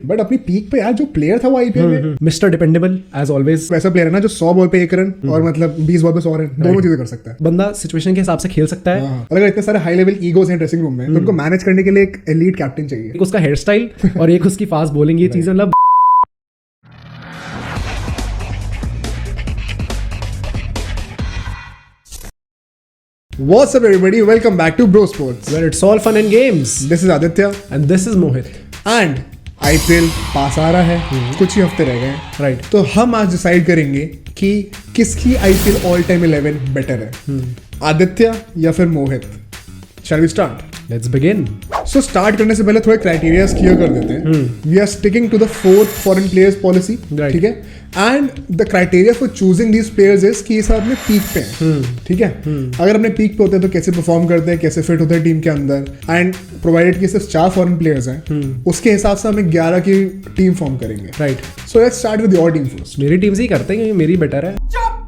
But अपनी peak पे यार जो प्लेयर था वो आईपीएल में मिस्टर डिपेंडेबल एज ऑलवेज। वैसा प्लेयर है ना जो 100 बॉल पे 1 रन और मतलब 20 बॉल पे 100 रन दोनों चीजें कर सकता है। बंदा सिचुएशन के हिसाब से खेल सकता है। और अगर इतने सारे हाई लेवल ईगोज हैं ड्रेसिंग रूम में तो उनको मैनेज करने के लिए एक एलीट कैप्टन चाहिए। एक उसका हेयर स्टाइल और एक उसकी फास्ट बॉलिंग, ये चीजें मतलब What's up everybody, welcome back to Bro Sports. where it's all fun and games This is Aditya and this is Mohit. and IPL पास आ रहा है, कुछ ही हफ्ते रह गए हैं। राइट। तो हम आज डिसाइड करेंगे कि किसकी आईपीएल ऑल टाइम 11 बेटर है, आदित्य या फिर Mohit. Shall we start? Let's begin. So start करने से पहले थोड़े क्राइटेरिया क्लियर कर देते हैं। We are sticking to the 4th foreign players policy, Right. ठीक है। And the criteria for choosing these players is कि ये सब अपने पीक पे हैं, ठीक है। अगर अपने पीक पे होते हैं तो कैसे परफॉर्म करते हैं, कैसे फिट होते हैं टीम के अंदर, एंड प्रोवाइडेड कि सिर्फ 4 फॉरेन प्लेयर्स हैं, उसके हिसाब से हमें 11 की टीम फॉर्म करेंगे। Right. So let's start with your team first. मेरी टीम से ही करते हैं क्योंकि मेरी बेटर है।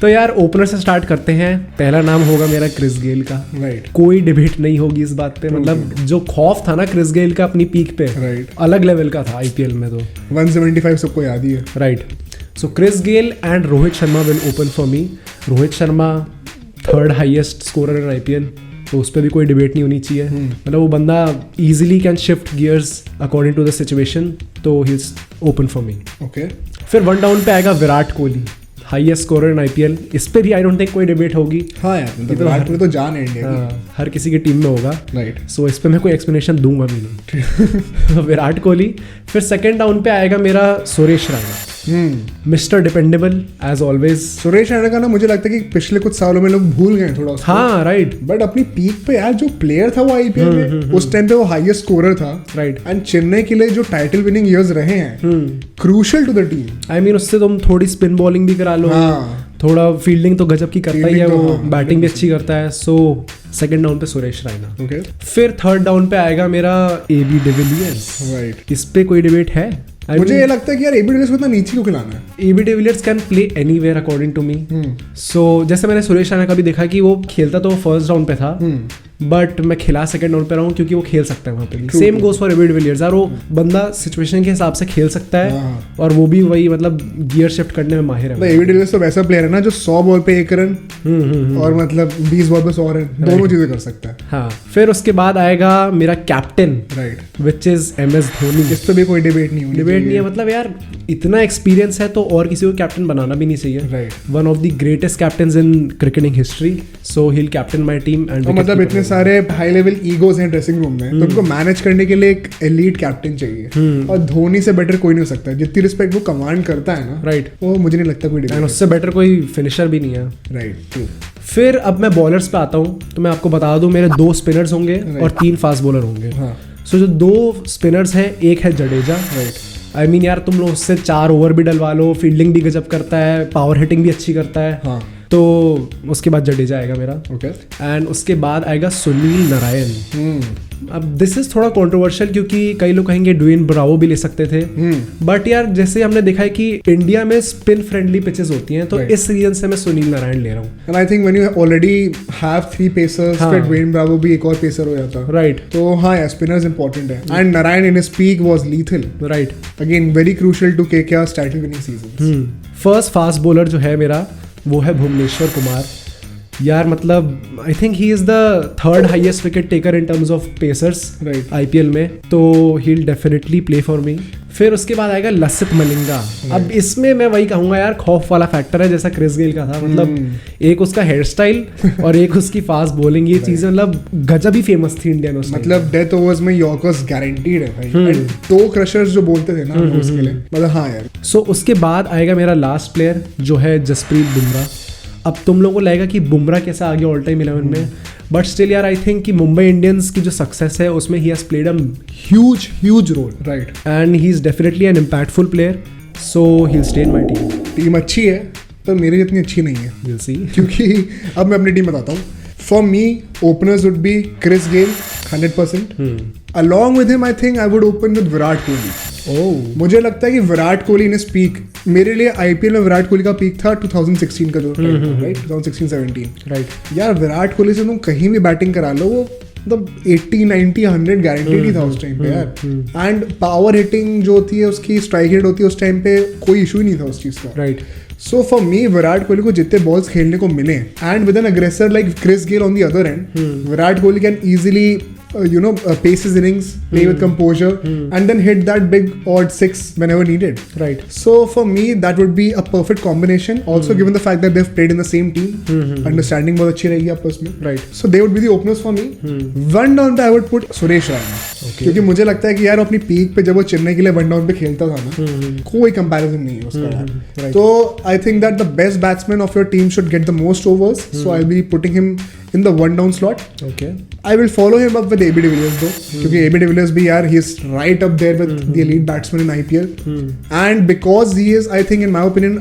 तो यार ओपनर से स्टार्ट करते हैं। पहला नाम होगा मेरा क्रिस गेल का। राइट। कोई डिबेट नहीं होगी इस बात पे। मतलब जो खौफ था ना क्रिस गेल का अपनी पीक पे, राइट, अलग लेवल का था आईपीएल में। तो 175 सबको याद ही है। Right. So Chris Gayle and Rohit Sharma will open for me. Rohit Sharma 3rd highest scorer in IPL, तो उस पर भी कोई डिबेट नहीं होनी चाहिए। मतलब वो बंदा easily can shift gears according to the situation, तो he is open for me. Okay. फिर 1 डाउन पे आएगा Virat Kohli, highest scorer in IPL. इस पे भी आई डोंट थिंक कोई डिबेट होगी। हाँ यार, मतलब विराट कोहली तो जान है इंडिया की। हर किसी की टीम में होगा। राइट। सो इस पे मैं कोई एक्सप्लेनेशन दूंगा भी नहीं। विराट कोहली। फिर 2nd डाउन पे आएगा मेरा Suresh Raina, mister dependable as always. Suresh Raina का ना मुझे लगता है कि पिछले कुछ सालों में लोग भूल गए थोड़ा उसको। हाँ राइट। बट अपनी पीक पे यार जो प्लेयर था वो आईपीएल में उस टाइम पे वो हाईएस्ट स्कोरर था। राइट। एंड चेन्नई के लिए जो टाइटल विनिंग इयर्स रहे हैं, crucial to the team. I mean उससे तुम थोड़ी स्पिन बॉलिंग भी करा लो। हाँ। थोड़ा फील्डिंग तो गजब की करता ही है तो वो। हाँ, बैटिंग भी अच्छी करता है। सो 2nd डाउन पे सुरेश रैना। ओके। फिर 3rd डाउन पे आएगा मेरा एबी डिविलियर्स। राइट। इस पे कोई डिबेट है? मुझे ये लगता है कि यार एबी डिविलियर्स को इतना नीचे क्यों खिलाना है। A B de Villiers can play anywhere according to me. So जैसे मैंने सुरेश रैना का भी देखा कि वो खेलता तो 1st राउंड पे था, बट मैं खिला 2nd राउंड पे रहा हूँ क्योंकि वो खेल सकता है वहाँ पे भी। Same goes for AB de Villiers यार, वो बंदा सिचुएशन के हिसाब से खेल सकता है और वो भी वही मतलब गियर शिफ्ट करने में माहिर है। एबी डिविलियर्स तो वैसा प्लेयर है ना जो 100 बॉल पे 1 रन और मतलब 20 बॉल पे 100 रन दोनों चीजें कर सकता है। हाँ। फिर उसके बाद आएगा मेरा captain, right, which is MS Dhoni. इस पे भी कोई डिबेट नहीं होनी डिबेट नहीं है। मतलब यार इतना एक्सपीरियंस है तो और किसी को कैप्टन बनाना भी नहीं चाहिए। Right. One of the greatest captains in cricketing history, so he will captain my team. And मतलब इतने सारे हाई लेवल ईगोज हैं ड्रेसिंग रूम में, तो उनको मैनेज करने के लिए एक एलीट कैप्टन चाहिए। और धोनी से बेटर कोई नहीं हो सकता। जितनी रिस्पेक्ट वो कमांड करता है ना, राइट, वो मुझे नहीं लगता कोई एंड डिबेट। उससे बेटर कोई फिनिशर भी नहीं है। Right, true. फिर अब मैं बॉलर्स पे आता हूँ, तो मैं आपको बता दूं मेरे 2 स्पिनर्स होंगे और 3 फास्ट बॉलर होंगे। हाँ। सो जो 2 स्पिनर्स हैं, एक है जडेजा। राइट। आई मीन यार तुम लोग उससे 4 ओवर भी डलवा लो, फील्डिंग भी गजब करता है, पावर हिटिंग भी अच्छी करता है। हाँ। तो उसके बाद जडेजा आएगा मेरा। ओके। एंड उसके बाद आएगा सुनील नारायण। अब दिस इज थोड़ा कंट्रोवर्शियल क्योंकि कई लोग कहेंगे ड्वेन ब्रावो भी ले सकते थे, बट यार जैसे हमने देखा है कि इंडिया में स्पिन फ्रेंडली पिचेस होती हैं, तो इस रीजन से मैं सुनील नारायण ले रहा हूँ। And I think when you already have 3 pacers, फिर ड्वेन ब्रावो भी एक और पेसर हो जाता। राइट। तो हाँ यार, स्पिनर्स इंपॉर्टेंट है। And Narayan in his peak was lethal. Right. Again very crucial to KKR's title winning season. First fast bowler जो है मेरा वो है भुवनेश्वर कुमार। यार मतलब I think he is the 3rd highest wicket taker in terms of pacers IPL में, तो he will definitely play for me. फिर उसके बाद आएगा लसित मलिंगा। अब इसमें मैं वही कहूंगा यार, खौफ वाला फैक्टर है जैसा क्रिस गेल का था। मतलब एक उसका हेयर स्टाइल और एक उसकी फास्ट बॉलिंग, ये चीजें मतलब गजब ही फेमस थी इंडिया में उसमें। मतलब डेथ ओवर्स में यॉर्कर्स गारंटीड है भाई। एंड 2 क्रशर्स जो बोलते थे ना उसके लिए, मतलब हाँ यार। सो उसके बाद आएगा मेरा लास्ट प्लेयर जो है जसप्रीत बुमराह। अब तुम लोगों को लगेगा कि बुमराह कैसे आ गया ऑल टाइम 11 में, बट स्टिल यार आई थिंक कि मुंबई इंडियंस की जो सक्सेस है उसमें ही has played a huge role. Right. And he is definitely an impactful player, so he will stay in my team. Team अच्छी है पर मेरी जितनी अच्छी नहीं है। Will see. क्योंकि अब मैं अपनी टीम बताता हूँ। For me openers would be Chris Gayle 100%। Along with him, I think I would open with Virat Kohli. मुझे लगता है कि विराट कोहली इन पीक, मेरे लिए आईपीएल में विराट कोहली का पीक था 2016 का जो राइट, 2016-17। राइट। यार विराट कोहली से तुम कहीं भी बैटिंग करा लो, वो मतलब 80 90 100 गारंटीड ही था उस टाइम पे यार। एंड पावर हिटिंग जो होती है उसकी, स्ट्राइक रेट होती है उस टाइम पे, कोई इशू ही नहीं था उस चीज़ का। Right. So for me Virat Kohli को जितने बॉल्स खेलने को मिले and with an aggressor like Chris Gayle on the other end, Virat Kohli can easily pace his innings, play with composure, and then hit that big odd six whenever needed. Right. So for me, that would be a perfect combination. Also, given the fact that they've played in the same team, understanding बहुत अच्छी रहेगी आपस में. Right. So they would be the openers for me. One down पे I would put Suresh Raina. Okay. क्योंकि मुझे लगता है कि यार अपनी पीक पे जब वो चेन्नई के लिए वन डाउन पे खेलता था ना, कोई कंपैरिजन नहीं है उसका यार. Right. तो I think that the best batsman of your team should get the most overs. So I'll be putting him in the one down slot. Okay. I will follow him up with AB de Villiers though, क्योंकि AB de Villiers भी यार he is right up there with the elite batsmen in IPL, and because he is, I think in my opinion,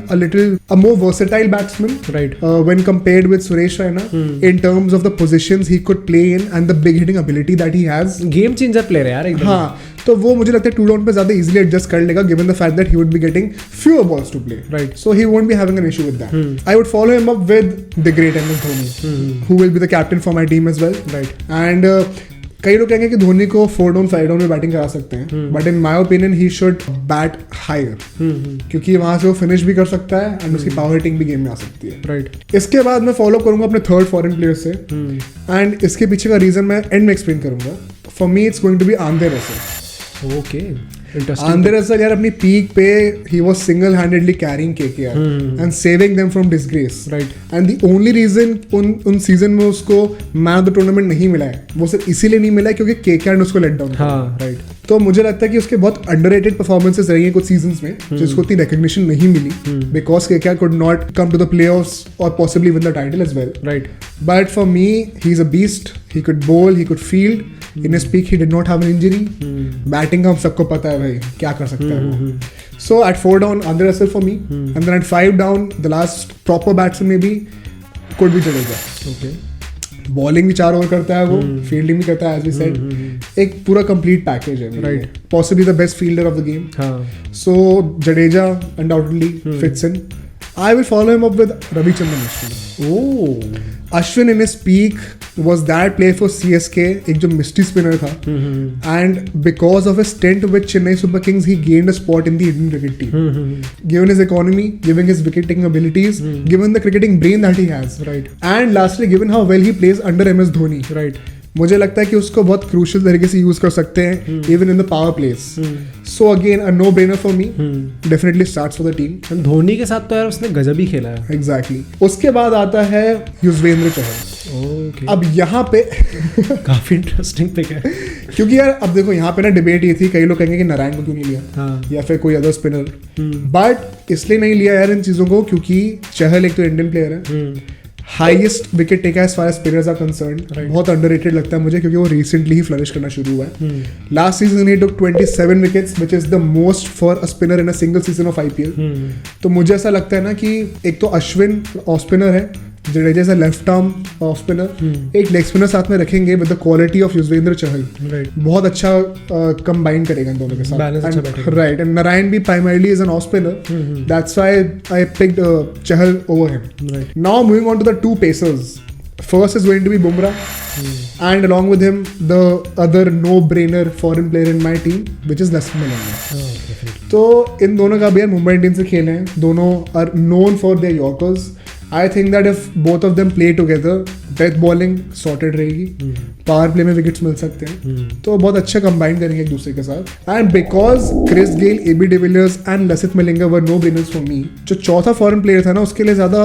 a more versatile batsman, Right. When compared with Suresh Raina in terms of the positions he could play in and the big hitting ability that he has. Game changer player है यार एकदम। हाँ, तो वो मुझे लगता है to down पे ज्यादा इजीली एडजस्ट कर लेगा, given the fact that he would be getting fewer balls to play. Right. So he won't be having an issue with that. I would follow him up with the great MS Dhoni, who will be the captain for my team as well. Right. And कई लोग कहेंगे कि धोनी को 4 down 5 down में batting करा सकते हैं, but in my opinion he should bat higher, क्योंकि वहां से वो फिनिश भी कर सकता है एंड उसकी पावर हिटिंग भी गेम में आ सकती है। राइट। इसके बाद मैं फॉलो करूंगा अपने थर्ड फॉरेन प्लेयर से, एंड इसके पीछे का रीजन मैं एंड में एक्सप्लेन करूंगा। For me it's going to be Andre Russell. Okay, interesting. Andre Russell यार अपनी पीक पे ही was single handedly carrying KKR and saving them from disgrace. Right. And the only reason उन season में उसको man of the tournament नहीं मिला है, वो सिर्फ इसीलिए नहीं मिला है क्योंकि केकेआर ने उसको लेट डाउन किया। हाँ, राइट। तो मुझे लगता है कि उसके बहुत अंडररेटेड परफॉर्मेंसेस रही हैं कुछ सीजन्स में, जिसको इतनी रिकॉग्निशन नहीं मिली, because KKR could not come to the playoffs और possibly win the title as well. Right. But for me, he's a beast. He could bowl, he could field. In his peak, he did not have an injury. Batting का हम सबको पता है भाई, क्या कर सकता है वो. So at 4 down, Andre Russell for me. And then at 5 down, the last proper batsman maybe could be Jadeja. Okay. Bowling भी 4 ओवर करता है वो, फील्डिंग भी करता है एज वी सेड, एक पूरा कंप्लीट पैकेज है। Right. Possibly the best fielder of the game. हाँ। So Jadeja undoubtedly fits in. I will follow him up with Ravichandran Ashwin. Oh. Ashwin in his peak was that player for CSK, एक जो mystery spinner था, and because of his stint with Chennai Super Kings, he gained a spot in the Indian cricket team. Given his economy, given his wicket taking abilities, given the cricketing brain that he has, Right. and lastly given how well he plays under MS Dhoni, Right. मुझे लगता है कि उसको बहुत crucial तरीके से use कर सकते हैं even in the power plays. So again a no brainer for me, definitely starts for the team. Dhoni के साथ तो यार उसने गजब ही खेला है। एग्जैक्टली। उसके बाद आता है युजवेंद्र चहल। ओके। अब यहाँ पे काफी इंटरेस्टिंग पिक है। क्योंकि यार अब देखो यहाँ पे ना डिबेट ये थी, कई लोग कहेंगे कि नारायण को क्यों नहीं लिया, हाँ। या फिर कोई अदर स्पिनर, बट इसलिए नहीं लिया यार इन चीजों को क्योंकि चहल एक तो इंडियन प्लेयर है, highest wicket taker as far as spinners are concerned, बहुत अंडररेटेड लगता है मुझे क्योंकि वो रिसेंटली ही फ्लरिश करना शुरू हुआ है। Last season he took 27 wickets which is the most for a spinner in a single season of IPL. तो मुझे ऐसा लगता है ना कि एक तो अश्विन ऑफ स्पिनर है, Jadeja is a left arm off spinner, एक लेग स्पिनर साथ में रखेंगे with the quality of Yuzvendra Chahal, Right. बहुत अच्छा कंबाइन करेगा इन दोनों के Balance अच्छा साथ। बैठेगा। राइट, एंड नारायण भी primarily is an off spinner, that's why I picked Chahal over him. Right. Now moving on to the two pacers. First is going to be Bumrah, and along with him the other no-brainer foreign player in my team, which is Lasith Malinga. तो इन दोनों का भी यार Mumbai Indians से खेले हैं, दोनों are known for their Yorkers. I think that if both of them play together, death bowling sorted रहेगी, पावर प्ले में विकेट्स मिल सकते हैं, तो बहुत अच्छा कंबाइन करेंगे एक दूसरे के साथ। And because Chris Gayle, A B de Villiers and Lasith Malinga were no brainers for me, जो चौथा फॉरेन प्लेयर था ना उसके लिए ज्यादा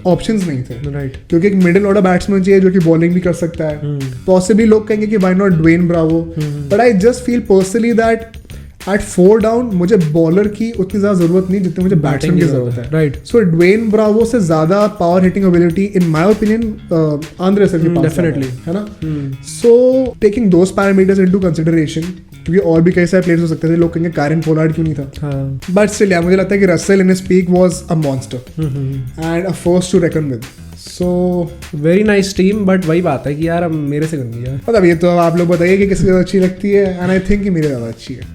ऑप्शंस नहीं थे, राइट, क्योंकि एक मिडिल ऑर्डर बैट्समैन चाहिए जो कि बॉलिंग भी कर सकता है। पॉसिबली लोग कहेंगे कि why not Dwayne Bravo, but I just feel personally that at 4 down मुझे बॉलर की उतनी ज्यादा जरूरत नहीं जितनी मुझे बैट्समैन की जरूरत है, राइट। सो ड्वेन ब्रावो से ज्यादा power hitting ability in my opinion Andre Russell के पास डेफिनेटली है ना। So taking those parameters into consideration, क्योंकि और भी कई सारे प्लेयर्स हो सकते थे, लोग कहेंगे कैरन पोलार्ड क्यों नहीं था, बट स्टिल यार मुझे लगता है कि Russell in his peak was a monster and a force to reckon with. So very nice team, but वही बात है कि यार अब मेरे से गंदी है, मतलब ये तो आप लोग बताइए कि किसकी ज़्यादा अच्छी लगती है, एंड आई थिंक कि मेरे ज़्यादा अच्छी है।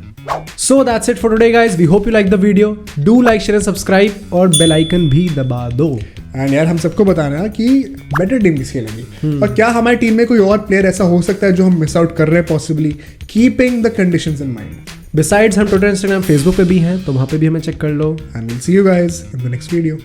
So that's it for today guys, we hope you like the video, do like, share and subscribe और बेल आइकन भी दबा दो। एंड यार हम सबको बताना है कि बेटर टीम किसकी लगी और क्या हमारी टीम में कोई और प्लेयर ऐसा हो सकता है जो हम मिस आउट कर रहे हैं possibly, keeping the conditions in mind. Besides हम ट्विटर, इंस्टाग्राम, फेसबुक पे भी हैं, तो वहाँ पे भी हमें चेक कर लो। And will see you guys in the next video.